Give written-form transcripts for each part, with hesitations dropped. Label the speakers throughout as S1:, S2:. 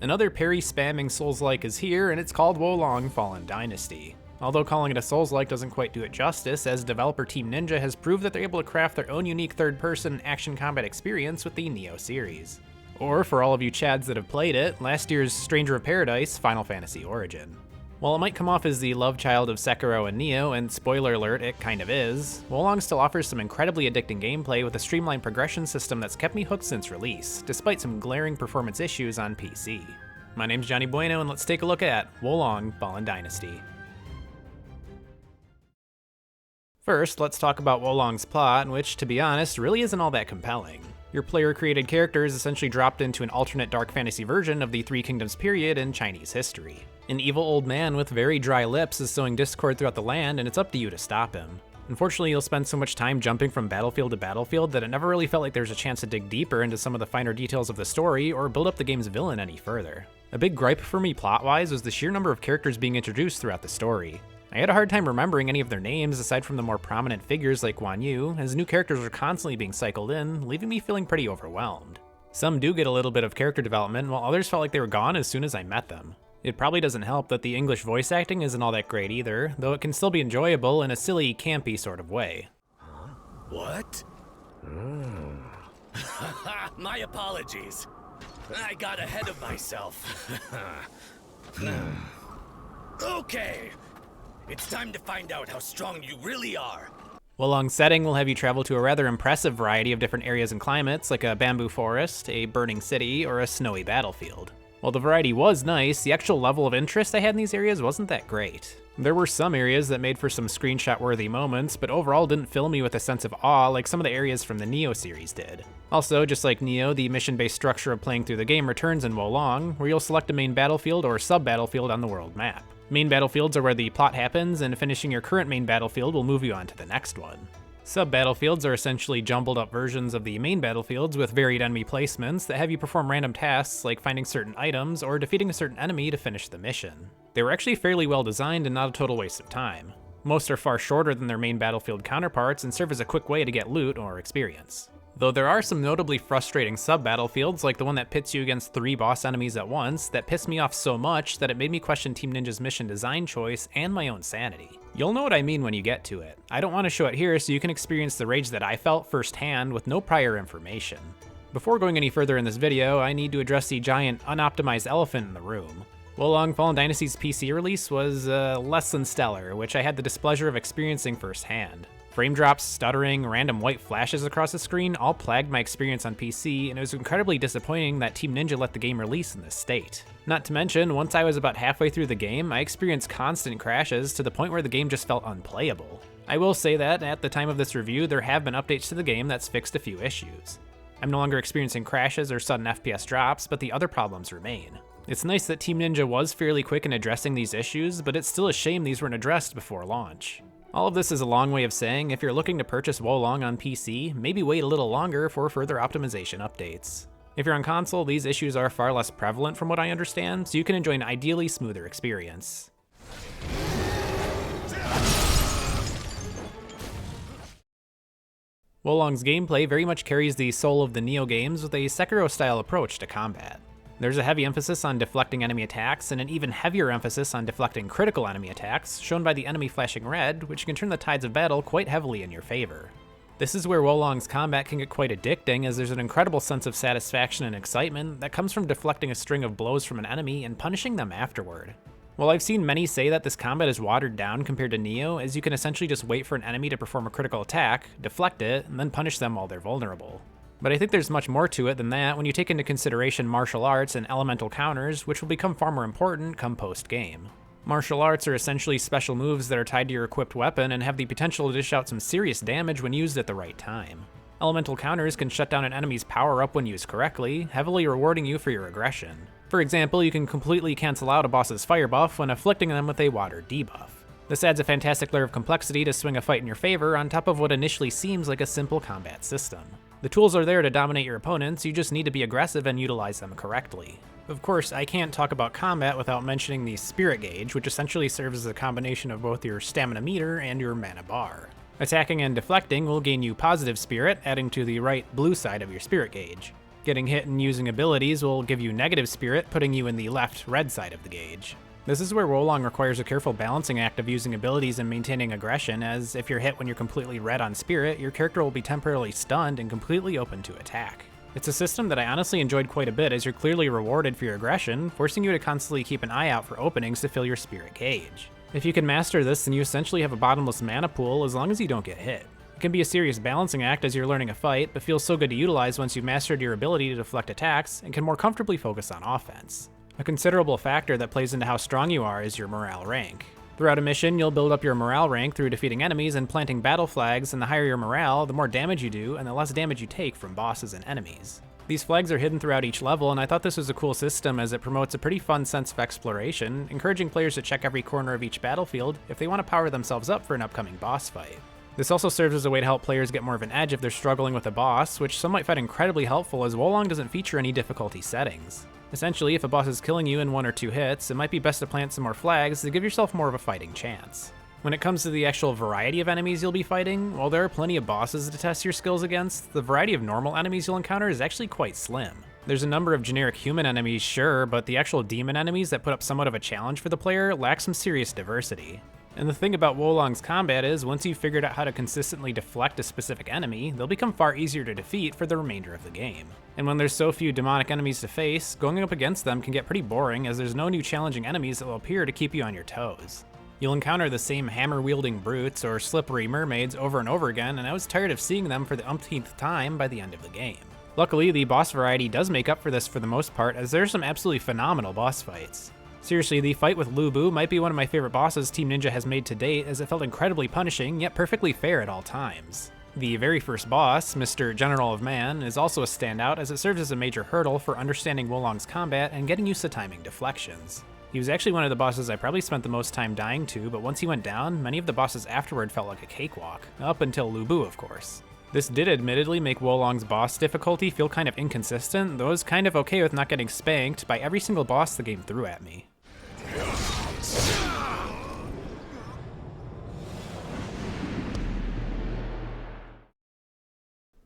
S1: Another parry-spamming Souls-like is here, and it's called Wolong Fallen Dynasty. Although calling it a Souls-like doesn't quite do it justice, as developer Team Ninja has proved that they're able to craft their own unique third-person action combat experience with the Nioh series. Or, for all of you Chads that have played it, last year's Stranger of Paradise, Final Fantasy Origin. While it might come off as the love child of Sekiro and Nioh, and spoiler alert, it kind of is, Wolong still offers some incredibly addicting gameplay with a streamlined progression system that's kept me hooked since release, despite some glaring performance issues on PC. My name's Johnny Bueno, and let's take a look at Wolong Fallen Dynasty. First, let's talk about Wolong's plot, which, to be honest, really isn't all that compelling. Your player-created character is essentially dropped into an alternate dark fantasy version of the Three Kingdoms period in Chinese history. An evil old man with very dry lips is sowing discord throughout the land, and it's up to you to stop him. Unfortunately, you'll spend so much time jumping from battlefield to battlefield that it never really felt like there was a chance to dig deeper into some of the finer details of the story or build up the game's villain any further. A big gripe for me plot-wise was the sheer number of characters being introduced throughout the story. I had a hard time remembering any of their names aside from the more prominent figures like Guan Yu, as new characters were constantly being cycled in, leaving me feeling pretty overwhelmed. Some do get a little bit of character development, while others felt like they were gone as soon as I met them. It probably doesn't help that the English voice acting isn't all that great either, though it can still be enjoyable in a silly, campy sort of way.
S2: Huh? What? My apologies. I got ahead of myself. Okay. It's time to find out how strong you really are.
S1: Wolong's setting will have you travel to a rather impressive variety of different areas and climates, like a bamboo forest, a burning city, or a snowy battlefield. While the variety was nice, the actual level of interest I had in these areas wasn't that great. There were some areas that made for some screenshot-worthy moments, but overall didn't fill me with a sense of awe like some of the areas from the Nioh series did. Also, just like Nioh, the mission-based structure of playing through the game returns in Wolong, where you'll select a main battlefield or sub-battlefield on the world map. Main battlefields are where the plot happens, and finishing your current main battlefield will move you on to the next one. Sub-battlefields are essentially jumbled up versions of the main battlefields with varied enemy placements that have you perform random tasks like finding certain items or defeating a certain enemy to finish the mission. They were actually fairly well designed and not a total waste of time. Most are far shorter than their main battlefield counterparts and serve as a quick way to get loot or experience. Though there are some notably frustrating sub-battlefields, like the one that pits you against 3 boss enemies at once, that pissed me off so much that it made me question Team Ninja's mission design choice and my own sanity. You'll know what I mean when you get to it. I don't want to show it here so you can experience the rage that I felt firsthand with no prior information. Before going any further in this video, I need to address the giant, unoptimized elephant in the room. Wolong Fallen Dynasty's PC release was less than stellar, which I had the displeasure of experiencing firsthand. Frame drops, stuttering, random white flashes across the screen all plagued my experience on PC, and it was incredibly disappointing that Team Ninja let the game release in this state. Not to mention, once I was about halfway through the game, I experienced constant crashes to the point where the game just felt unplayable. I will say that, at the time of this review, there have been updates to the game that's fixed a few issues. I'm no longer experiencing crashes or sudden FPS drops, but the other problems remain. It's nice that Team Ninja was fairly quick in addressing these issues, but it's still a shame these weren't addressed before launch. All of this is a long way of saying if you're looking to purchase Wolong on PC, maybe wait a little longer for further optimization updates. If you're on console, these issues are far less prevalent from what I understand, so you can enjoy an ideally smoother experience. Wolong's gameplay very much carries the soul of the Nioh games with a Sekiro-style approach to combat. There's a heavy emphasis on deflecting enemy attacks, and an even heavier emphasis on deflecting critical enemy attacks, shown by the enemy flashing red, which can turn the tides of battle quite heavily in your favor. This is where Wolong's combat can get quite addicting, as there's an incredible sense of satisfaction and excitement that comes from deflecting a string of blows from an enemy and punishing them afterward. While I've seen many say that this combat is watered down compared to Nioh, as you can essentially just wait for an enemy to perform a critical attack, deflect it, and then punish them while they're vulnerable. But I think there's much more to it than that when you take into consideration martial arts and elemental counters, which will become far more important come post-game. Martial arts are essentially special moves that are tied to your equipped weapon and have the potential to dish out some serious damage when used at the right time. Elemental counters can shut down an enemy's power-up when used correctly, heavily rewarding you for your aggression. For example, you can completely cancel out a boss's fire buff when afflicting them with a water debuff. This adds a fantastic layer of complexity to swing a fight in your favor on top of what initially seems like a simple combat system. The tools are there to dominate your opponents, you just need to be aggressive and utilize them correctly. Of course, I can't talk about combat without mentioning the Spirit Gauge, which essentially serves as a combination of both your stamina meter and your mana bar. Attacking and deflecting will gain you positive spirit, adding to the right blue side of your Spirit Gauge. Getting hit and using abilities will give you negative spirit, putting you in the left red side of the gauge. This is where Wolong requires a careful balancing act of using abilities and maintaining aggression, as if you're hit when you're completely red on spirit, your character will be temporarily stunned and completely open to attack. It's a system that I honestly enjoyed quite a bit, as you're clearly rewarded for your aggression, forcing you to constantly keep an eye out for openings to fill your spirit gauge. If you can master this, then you essentially have a bottomless mana pool as long as you don't get hit. It can be a serious balancing act as you're learning a fight, but feels so good to utilize once you've mastered your ability to deflect attacks and can more comfortably focus on offense. A considerable factor that plays into how strong you are is your morale rank. Throughout a mission, you'll build up your morale rank through defeating enemies and planting battle flags, and the higher your morale, the more damage you do, and the less damage you take from bosses and enemies. These flags are hidden throughout each level, and I thought this was a cool system as it promotes a pretty fun sense of exploration, encouraging players to check every corner of each battlefield if they want to power themselves up for an upcoming boss fight. This also serves as a way to help players get more of an edge if they're struggling with a boss, which some might find incredibly helpful as Wolong doesn't feature any difficulty settings. Essentially, if a boss is killing you in 1 or 2 hits, it might be best to plant some more flags to give yourself more of a fighting chance. When it comes to the actual variety of enemies you'll be fighting, while there are plenty of bosses to test your skills against, the variety of normal enemies you'll encounter is actually quite slim. There's a number of generic human enemies, sure, but the actual demon enemies that put up somewhat of a challenge for the player lack some serious diversity. And the thing about Wolong's combat is, once you've figured out how to consistently deflect a specific enemy, they'll become far easier to defeat for the remainder of the game. And when there's so few demonic enemies to face, going up against them can get pretty boring as there's no new challenging enemies that will appear to keep you on your toes. You'll encounter the same hammer-wielding brutes or slippery mermaids over and over again, and I was tired of seeing them for the umpteenth time by the end of the game. Luckily, the boss variety does make up for this for the most part, as there are some absolutely phenomenal boss fights. Seriously, the fight with Lu Bu might be one of my favorite bosses Team Ninja has made to date, as it felt incredibly punishing, yet perfectly fair at all times. The very first boss, Mr. General of Man, is also a standout as it serves as a major hurdle for understanding Wolong's combat and getting used to timing deflections. He was actually one of the bosses I probably spent the most time dying to, but once he went down, many of the bosses afterward felt like a cakewalk, up until Lu Bu, of course. This did admittedly make Wolong's boss difficulty feel kind of inconsistent, though I was kind of okay with not getting spanked by every single boss the game threw at me.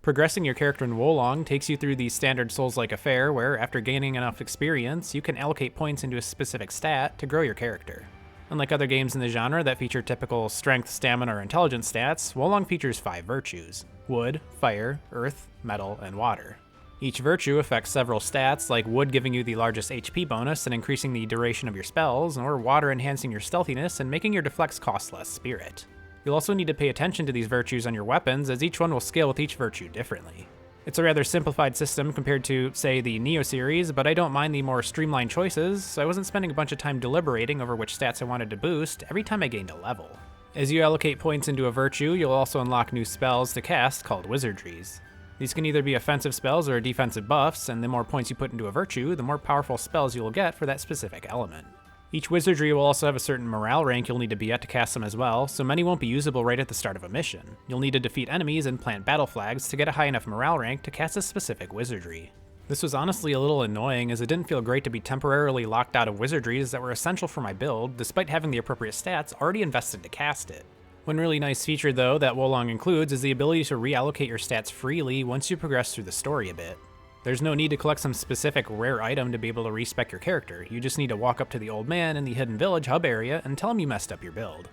S1: Progressing your character in Wolong takes you through the standard Souls-like affair where, after gaining enough experience, you can allocate points into a specific stat to grow your character. Unlike other games in the genre that feature typical strength, stamina, or intelligence stats, Wolong features 5 virtues: wood, fire, earth, metal, and water. Each virtue affects several stats, like wood giving you the largest HP bonus and increasing the duration of your spells, or water enhancing your stealthiness and making your deflects cost less spirit. You'll also need to pay attention to these virtues on your weapons, as each one will scale with each virtue differently. It's a rather simplified system compared to, say, the Nioh series, but I don't mind the more streamlined choices, so I wasn't spending a bunch of time deliberating over which stats I wanted to boost every time I gained a level. As you allocate points into a virtue, you'll also unlock new spells to cast called wizardries. These can either be offensive spells or defensive buffs, and the more points you put into a virtue, the more powerful spells you will get for that specific element. Each wizardry will also have a certain morale rank you'll need to be at to cast them as well, so many won't be usable right at the start of a mission. You'll need to defeat enemies and plant battle flags to get a high enough morale rank to cast a specific wizardry. This was honestly a little annoying, as it didn't feel great to be temporarily locked out of wizardries that were essential for my build, despite having the appropriate stats already invested to cast it. One really nice feature though that Wolong includes is the ability to reallocate your stats freely once you progress through the story a bit. There's no need to collect some specific rare item to be able to respec your character, you just need to walk up to the old man in the Hidden Village hub area and tell him you messed up your build.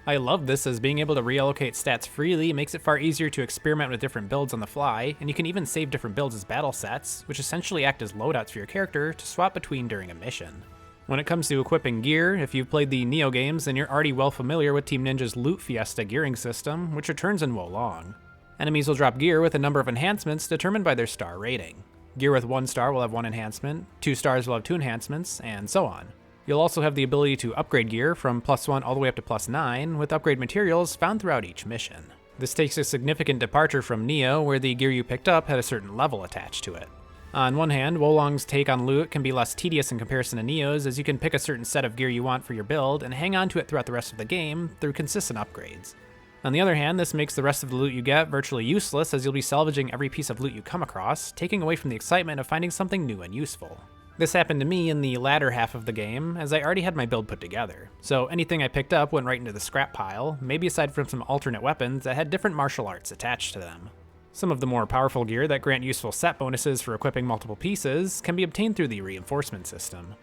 S1: I love this, as being able to reallocate stats freely makes it far easier to experiment with different builds on the fly, and you can even save different builds as battle sets, which essentially act as loadouts for your character to swap between during a mission. When it comes to equipping gear, if you've played the Nioh games, then you're already well familiar with Team Ninja's Loot Fiesta gearing system, which returns in Wolong. Enemies will drop gear with a number of enhancements determined by their star rating. Gear with 1 star will have 1 enhancement, 2 stars will have 2 enhancements, and so on. You'll also have the ability to upgrade gear from +1 all the way up to +9, with upgrade materials found throughout each mission. This takes a significant departure from Nioh, where the gear you picked up had a certain level attached to it. On one hand, Wolong's take on loot can be less tedious in comparison to Nioh's, as you can pick a certain set of gear you want for your build and hang on to it throughout the rest of the game through consistent upgrades. On the other hand, this makes the rest of the loot you get virtually useless, as you'll be salvaging every piece of loot you come across, taking away from the excitement of finding something new and useful. This happened to me in the latter half of the game, as I already had my build put together, so anything I picked up went right into the scrap pile, maybe aside from some alternate weapons that had different martial arts attached to them. Some of the more powerful gear that grant useful set bonuses for equipping multiple pieces can be obtained through the reinforcement system.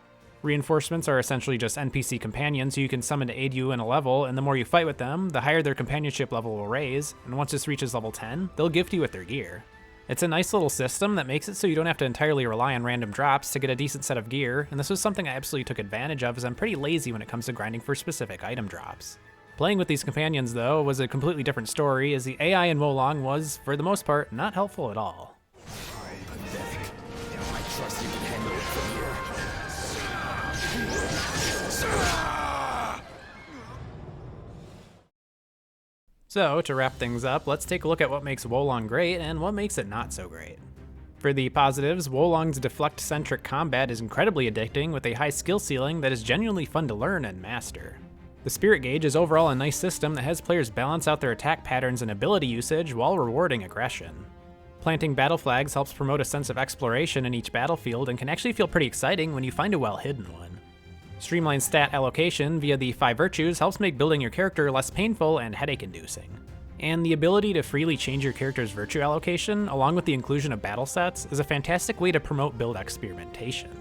S1: Reinforcements are essentially just NPC companions who you can summon to aid you in a level, and the more you fight with them, the higher their companionship level will raise, and once this reaches level 10, they'll gift you with their gear. It's a nice little system that makes it so you don't have to entirely rely on random drops to get a decent set of gear, and this was something I absolutely took advantage of as I'm pretty lazy when it comes to grinding for specific item drops. Playing with these companions, though, was a completely different story, as the AI in Wolong was, for the most part, not helpful at all.
S2: I'm pathetic. Now I trust you can handle it from here.
S1: So, to wrap things up, let's take a look at what makes Wolong great and what makes it not so great. For the positives, Wolong's deflect-centric combat is incredibly addicting with a high skill ceiling that is genuinely fun to learn and master. The Spirit Gauge is overall a nice system that has players balance out their attack patterns and ability usage while rewarding aggression. Planting battle flags helps promote a sense of exploration in each battlefield and can actually feel pretty exciting when you find a well-hidden one. Streamlined stat allocation via the 5 virtues helps make building your character less painful and headache-inducing. And the ability to freely change your character's virtue allocation, along with the inclusion of battle sets, is a fantastic way to promote build experimentation.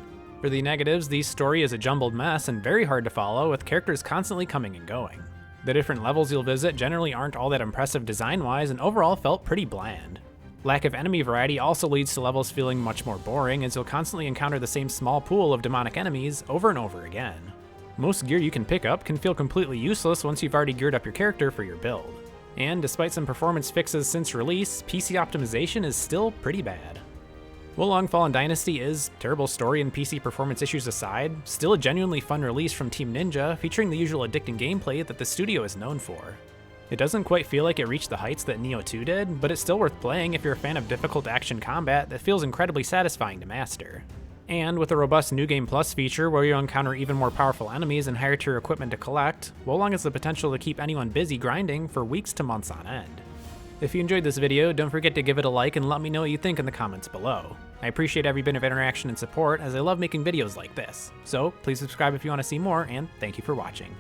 S1: For the negatives, the story is a jumbled mess and very hard to follow, with characters constantly coming and going. The different levels you'll visit generally aren't all that impressive design-wise and overall felt pretty bland. Lack of enemy variety also leads to levels feeling much more boring, as you'll constantly encounter the same small pool of demonic enemies over and over again. Most gear you can pick up can feel completely useless once you've already geared up your character for your build. And despite some performance fixes since release, PC optimization is still pretty bad. Wolong Fallen Dynasty is, terrible story and PC performance issues aside, still a genuinely fun release from Team Ninja, featuring the usual addicting gameplay that the studio is known for. It doesn't quite feel like it reached the heights that Nioh 2 did, but it's still worth playing if you're a fan of difficult action combat that feels incredibly satisfying to master. And with a robust New Game Plus feature where you'll encounter even more powerful enemies and higher tier equipment to collect, Wolong has the potential to keep anyone busy grinding for weeks to months on end. If you enjoyed this video, don't forget to give it a like and let me know what you think in the comments below. I appreciate every bit of interaction and support, as I love making videos like this. So please subscribe if you want to see more, and thank you for watching.